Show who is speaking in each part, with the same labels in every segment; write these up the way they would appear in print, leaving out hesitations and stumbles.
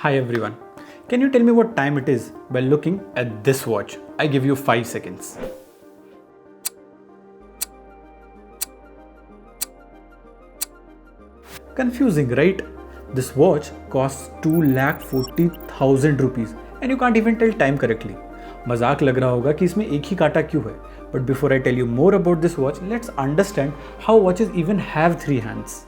Speaker 1: Hi everyone. Can you tell me what time it is by looking at this watch? I give you 5 seconds. Confusing, right? This watch costs 2,40,000 rupees and you can't even tell time correctly. मजाक लग रहा होगा कि इसमें एक ही कांटा क्यों है. But before I tell you more about this watch, let's understand how watches even have 3 hands.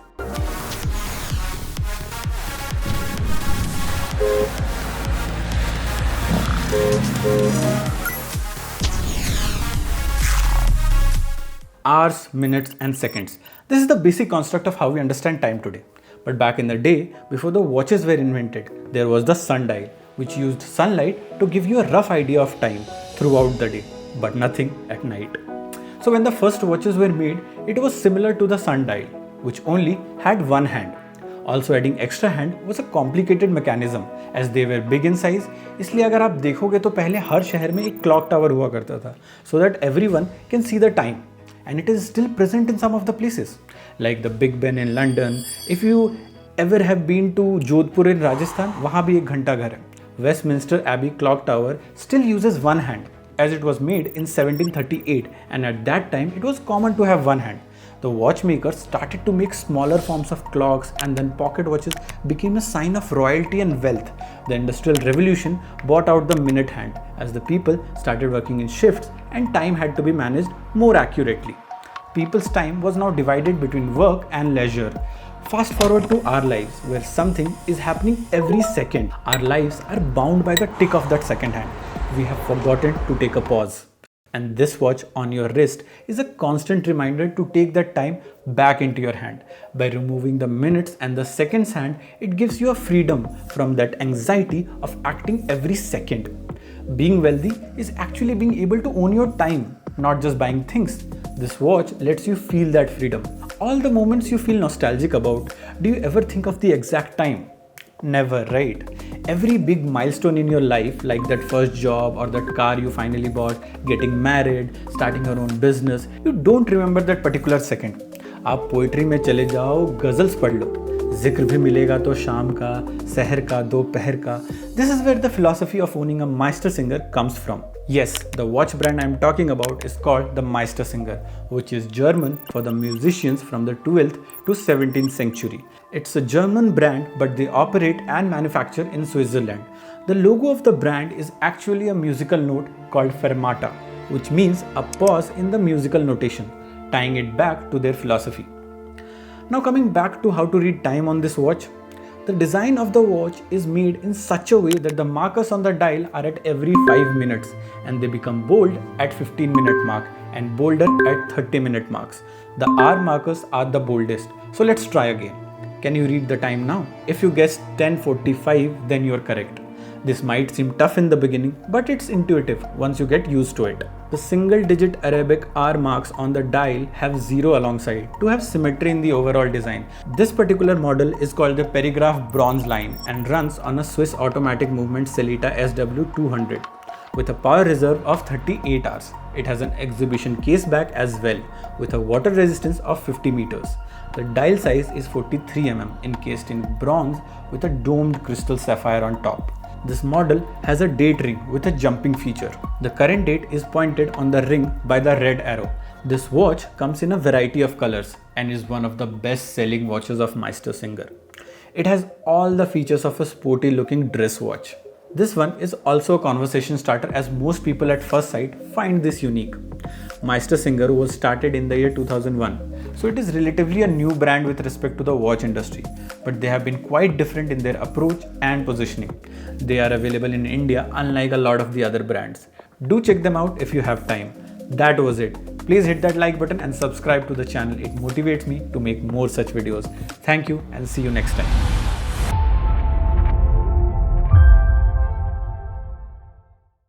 Speaker 1: Hours, minutes and seconds. This is the basic construct of how we understand time today. But back in the day, before the watches were invented, there was the sundial, which used sunlight to give you a rough idea of time throughout the day, but nothing at night. So when the first watches were made, it was similar to the sundial, which only had one hand. Also adding extra hand was a complicated mechanism as they were big in size. इसलिए अगर आप देखोगे तो पहले हर शहर में एक clock tower हुआ करता था, so that everyone can see the time. And it is still present in some of the places, like the Big Ben in London. If you ever have been to Jodhpur in Rajasthan, वहाँ भी एक घंटा घर है. Westminster Abbey clock tower still uses one hand, as it was made in 1738, and at that time it was common to have one hand. The watchmakers started to make smaller forms of clocks, and then pocket watches became a sign of royalty and wealth. The Industrial Revolution brought out the minute hand as the people started working in shifts and time had to be managed more accurately. People's time was now divided between work and leisure. Fast forward to our lives, where something is happening every second. Our lives are bound by the tick of that second hand. We have forgotten to take a pause. And this watch on your wrist is a constant reminder to take that time back into your hand. By removing the minutes and the seconds hand, it gives you a freedom from that anxiety of acting every second. Being wealthy is actually being able to own your time, not just buying things. This watch lets you feel that freedom. All the moments you feel nostalgic about, do you ever think of the exact time? Never, right? Every big milestone in your life, like that first job or that car you finally bought, getting married, starting your own business, you don't remember that particular second. आप poetry में चले जाओ, गजल्स पढ़ लो, जिक्र भी मिलेगा तो शाम का, सहर का, दोपहर का. This is where the philosophy of owning a MeisterSinger comes from. Yes, the watch brand I am talking about is called the MeisterSinger, which is German for the musicians from the 12th to 17th century. It's a German brand, but they operate and manufacture in Switzerland. The logo of the brand is actually a musical note called fermata, which means a pause in the musical notation, tying it back to their philosophy. Now coming back to how to read time on this watch, the design of the watch is made in such a way that the markers on the dial are at every 5 minutes and they become bold at 15-minute mark and bolder at 30-minute marks. The hour markers are the boldest. So let's try again. Can you read the time now? If you guessed 10:45, then you're correct. This might seem tough in the beginning, but it's intuitive once you get used to it. The single-digit Arabic hour marks on the dial have 0 alongside to have symmetry in the overall design. This particular model is called the Perigraph bronze line and runs on a Swiss automatic movement Sellita SW200 with a power reserve of 38 hours. It has an exhibition case back as well with a water resistance of 50 meters. The dial size is 43 mm encased in bronze with a domed crystal sapphire on top. This model has a date ring with a jumping feature. The current date is pointed on the ring by the red arrow. This watch comes in a variety of colors and is one of the best selling watches of MeisterSinger. It has all the features of a sporty looking dress watch. This one is also a conversation starter as most people at first sight find this unique. MeisterSinger was started in the year 2001, so it is relatively a new brand with respect to the watch industry, but they have been quite different in their approach and positioning. They are available in India unlike a lot of the other brands. Do check them out if you have time. That was it. Please hit that like button and subscribe to the channel. It motivates me to make more such videos. Thank you and see you next time.